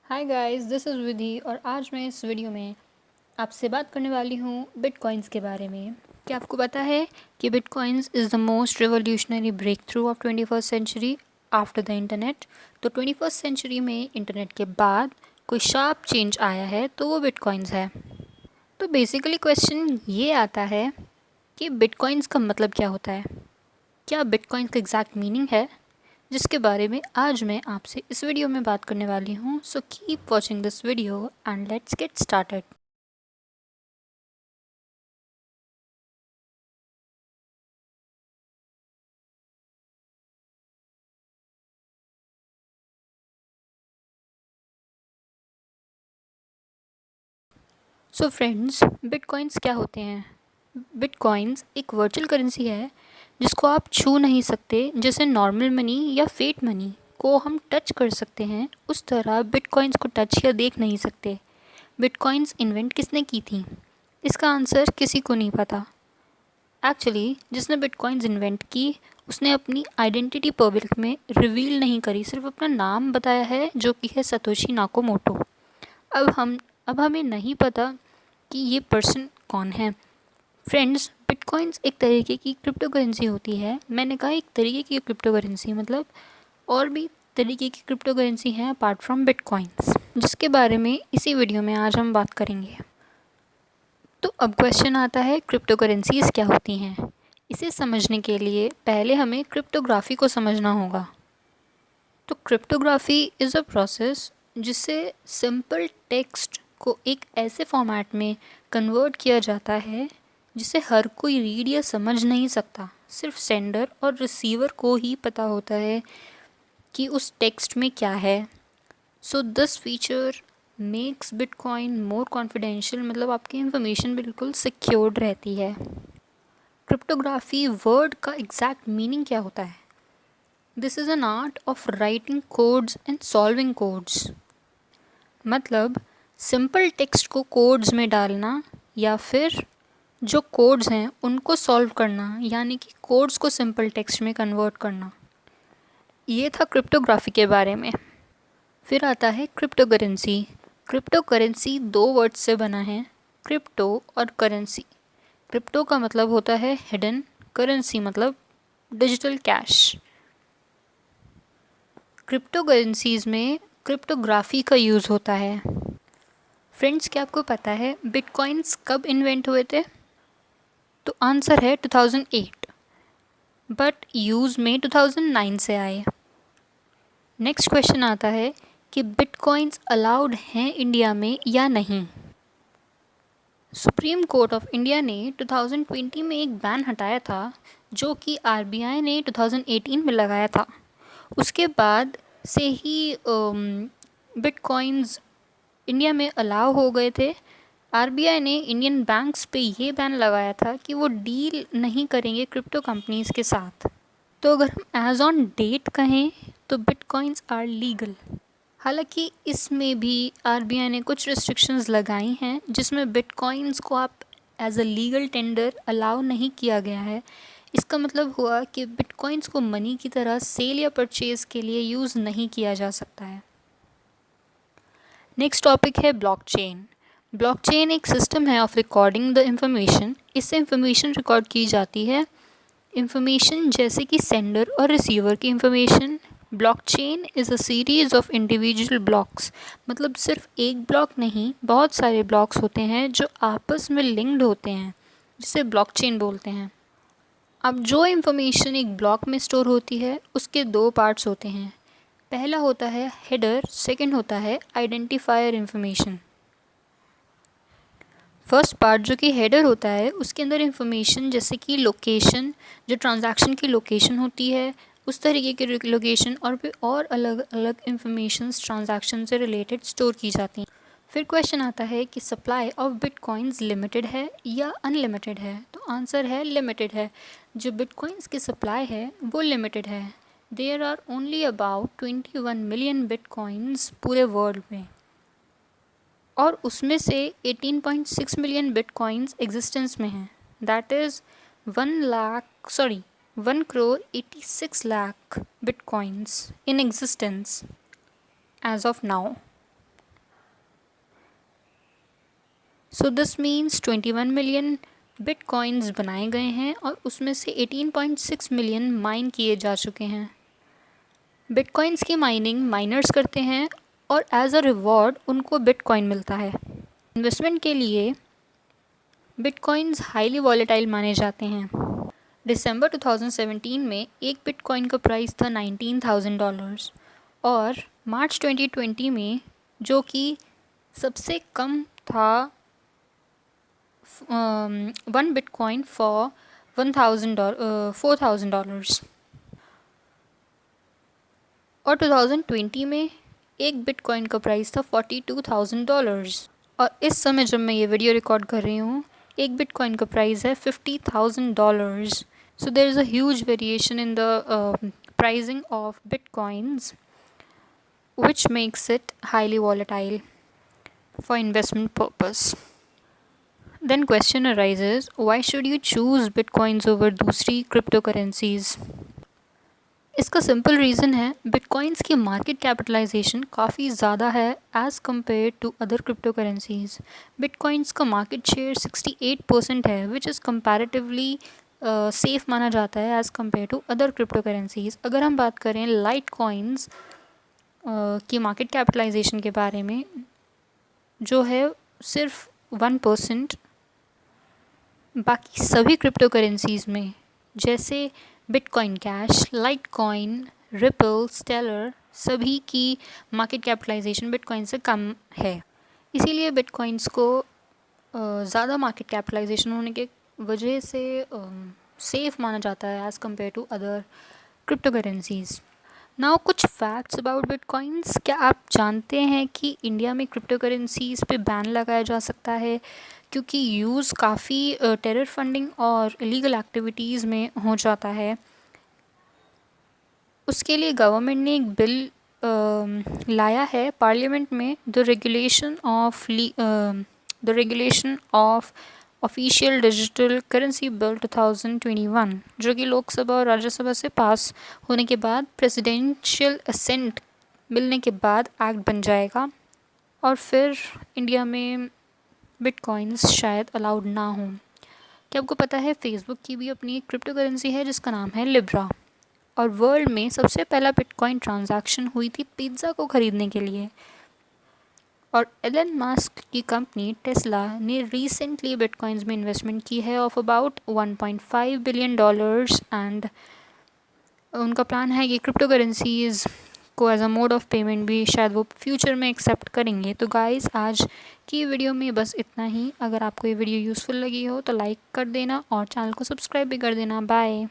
Hi guys, this is विधि और आज मैं इस वीडियो में आपसे बात करने वाली हूँ बिटकॉइंस के बारे में। क्या आपको पता है कि bitcoins is the most revolutionary breakthrough of 21st century after the internet. तो 21st सेंचुरी में इंटरनेट के बाद कोई शार्प चेंज आया है तो वो बिटकॉइंस है। तो बेसिकली क्वेश्चन ये आता है कि बिटकॉइंस का मतलब क्या होता है, क्या बिटकॉइंस का एग्जैक्ट मीनिंग है, जिसके बारे में आज मैं आपसे इस वीडियो में बात करने वाली हूँ। So keep watching this video and let's get started. So friends, bitcoins क्या होते हैं? बिटकॉइंस एक वर्चुअल करेंसी है जिसको आप छू नहीं सकते। जैसे नॉर्मल मनी या फेट मनी को हम टच कर सकते हैं, उस तरह बिटकॉइंस को टच या देख नहीं सकते। बिटकॉइंस इन्वेंट किसने की थी? इसका आंसर किसी को नहीं पता। एक्चुअली जिसने बिटकॉइंस इन्वेंट की उसने अपनी आइडेंटिटी पब्लिक में रिवील नहीं करी, सिर्फ अपना नाम बताया है जो कि है सतोशी नाकामोटो। अब हमें नहीं पता कि ये पर्सन कौन है। फ्रेंड्स, बिटकॉइंस एक तरीके की क्रिप्टो करेंसी होती है। मैंने कहा एक तरीके की क्रिप्टो करेंसी, मतलब और भी तरीके की क्रिप्टो करेंसी हैं अपार्ट फ्रॉम बिटकॉइंस, जिसके बारे में इसी वीडियो में आज हम बात करेंगे। तो अब क्वेश्चन आता है, क्रिप्टो करेंसीज क्या होती हैं? इसे समझने के लिए पहले हमें क्रिप्टोग्राफी को समझना होगा। तो क्रिप्टोग्राफी इज़ अ प्रोसेस जिससे सिंपल टेक्स्ट को एक ऐसे फॉर्मेट में कन्वर्ट किया जाता है जिसे हर कोई रीड या समझ नहीं सकता। सिर्फ सेंडर और रिसीवर को ही पता होता है कि उस टेक्स्ट में क्या है। So this feature makes bitcoin more confidential, मतलब आपकी इंफॉर्मेशन बिल्कुल सिक्योर्ड रहती है। क्रिप्टोग्राफी वर्ड का एग्जैक्ट मीनिंग क्या होता है? This is an art of writing codes and solving codes. मतलब सिंपल टेक्स्ट को कोड्स में डालना या फिर जो कोड्स हैं उनको सॉल्व करना, यानी कि कोड्स को सिंपल टेक्स्ट में कन्वर्ट करना। ये था क्रिप्टोग्राफी के बारे में। फिर आता है क्रिप्टो करेंसी। क्रिप्टो करेंसी दो वर्ड्स से बना है, क्रिप्टो और करेंसी। क्रिप्टो का मतलब होता है हिडन, करेंसी मतलब डिजिटल कैश। क्रिप्टो करेंसीज में क्रिप्टोग्राफी का यूज़ होता है। फ्रेंड्स, क्या आपको पता है बिटकॉइंस कब इन्वेंट हुए थे? तो आंसर है 2008, बट यूज़ में 2009 से आए। नेक्स्ट क्वेश्चन आता है कि बिटकॉइंस अलाउड हैं इंडिया में या नहीं। सुप्रीम कोर्ट ऑफ इंडिया ने 2020 में एक बैन हटाया था जो कि आरबीआई ने 2018 में लगाया था। उसके बाद से ही बिटकॉइंस इंडिया में अलाउ हो गए थे। आरबीआई ने इंडियन बैंक्स पे ये बैन लगाया था कि वो डील नहीं करेंगे क्रिप्टो कंपनीज के साथ। तो अगर हम एज ऑन डेट कहें तो बिटकॉइंस आर लीगल। हालांकि इसमें भी आरबीआई ने कुछ रिस्ट्रिक्शंस लगाई हैं जिसमें बिटकॉइंस को आप as a legal tender allow नहीं किया गया है। इसका मतलब हुआ कि बिटकॉइंस को मनी की तरह सेल या परचेज के लिए यूज़ नहीं किया जा सकता है। नेक्स्ट टॉपिक है ब्लॉकचेन। ब्लॉकचेन एक सिस्टम है ऑफ रिकॉर्डिंग द इंफॉर्मेशन। इससे इंफॉर्मेशन रिकॉर्ड की जाती है। इंफॉर्मेशन जैसे कि सेंडर और रिसीवर की information. Blockchain is a series of individual blocks, मतलब सिर्फ एक ब्लॉक नहीं, बहुत सारे ब्लॉक्स होते हैं जो आपस में लिंक्ड होते हैं, जिसे ब्लॉकचेन बोलते हैं। अब जो इंफॉर्मेशन एक ब्लॉक में स्टोर होती है उसके दो पार्ट्स होते हैं। पहला होता है हेडर, सेकंड होता है आइडेंटिफायर इंफॉर्मेशन। फर्स्ट पार्ट जो कि हेडर होता है उसके अंदर इंफॉर्मेशन जैसे कि लोकेशन, जो ट्रांजैक्शन की लोकेशन होती है उस तरीके की लोकेशन और भी और अलग अलग इंफॉर्मेशंस ट्रांजैक्शन से रिलेटेड स्टोर की जाती हैं। फिर क्वेश्चन आता है कि सप्लाई ऑफ बिटकॉइंस लिमिटेड है या अनलिमिटेड है। तो आंसर है लिमिटेड है। जो बिटकॉइंस की सप्लाई है वो लिमिटेड है। There are only about 21 million bitcoins पूरे वर्ल्ड में, और उसमें से 18.6 मिलियन बिटकॉइंस एग्जिस्टेंस में हैं। That is 1 crore 86 lakh bitcoins in existence as of now. So this means 21 million bitcoins बनाए गए हैं और उसमें से 18.6 मिलियन माइन किए जा चुके हैं। बिटकॉइंस की माइनिंग माइनर्स करते हैं और एज अ रिवॉर्ड उनको बिटकॉइन मिलता है। इन्वेस्टमेंट के लिए बिटकॉइंस हाईली वॉलेटाइल माने जाते हैं। दिसंबर 2017 में एक बिटकॉइन का प्राइस था $19,000 और मार्च 2020 में जो कि सबसे कम था 1 बिटकॉइन फॉर $4,000 और 2020 में एक बिटकॉइन का प्राइस था $42,000 और इस समय जब मैं ये वीडियो रिकॉर्ड कर रही हूँ एक बिटकॉइन का प्राइस है $50,000। So there is a huge variation in the pricing of bitcoins, which makes it highly volatile for investment purpose. Then question arises, why should you choose bitcoins over दूसरी cryptocurrencies? इसका simple reason है bitcoins की market capitalization काफ़ी ज़्यादा है as compare to other crypto currencies. Bitcoins का market share 68% है which is comparatively safe माना जाता है as compare to other crypto currencies. अगर हम बात करें लाइट कॉइन्स की मार्केट कैपिटलाइजेशन के बारे में जो है सिर्फ 1%, बाकी सभी क्रिप्टो करेंसीज में जैसे bitcoin cash, litecoin, Ripple, Stellar सभी की मार्केट कैपिटलाइजेशन बिटकॉइन से कम है। इसीलिए बिटकॉइंस को ज़्यादा मार्केट कैपिटलाइजेशन होने के वजह से सेफ़ माना जाता है as compare to other crypto currencies. Now कुछ फैक्ट्स अबाउट बिटकॉइंस। क्या आप जानते हैं कि इंडिया में क्रिप्टो करेंसीज पे बैन लगाया जा सकता है क्योंकि यूज़ काफ़ी टेरर फंडिंग और इलीगल एक्टिविटीज़ में हो जाता है। उसके लिए गवर्नमेंट ने एक बिल लाया है पार्लियामेंट में, the regulation of official digital currency bill 2021, जो कि लोकसभा और राज्यसभा से पास होने के बाद प्रेसिडेंशियल असेंट मिलने के बाद एक्ट बन जाएगा और फिर इंडिया में बिटकॉइंस शायद अलाउड ना हो। क्या आपको पता है फेसबुक की भी अपनी एक क्रिप्टो करेंसी है जिसका नाम है लिब्रा और वर्ल्ड में सबसे पहला बिटकॉइन ट्रांजैक्शन हुई थी पिज़्ज़ा को ख़रीदने के लिए। और एलन मस्क की कंपनी टेस्ला ने रिसेंटली बिटकॉइंस में इन्वेस्टमेंट की है ऑफ अबाउट $1.5 बिलियन एंड उनका प्लान है कि क्रिप्टो करेंसीज़ को as a mode of payment भी शायद वो फ्यूचर में एक्सेप्ट करेंगे। तो गाइस आज की वीडियो में बस इतना ही। अगर आपको ये वीडियो यूज़फुल लगी हो तो लाइक कर देना और चैनल को सब्सक्राइब भी कर देना। बाय।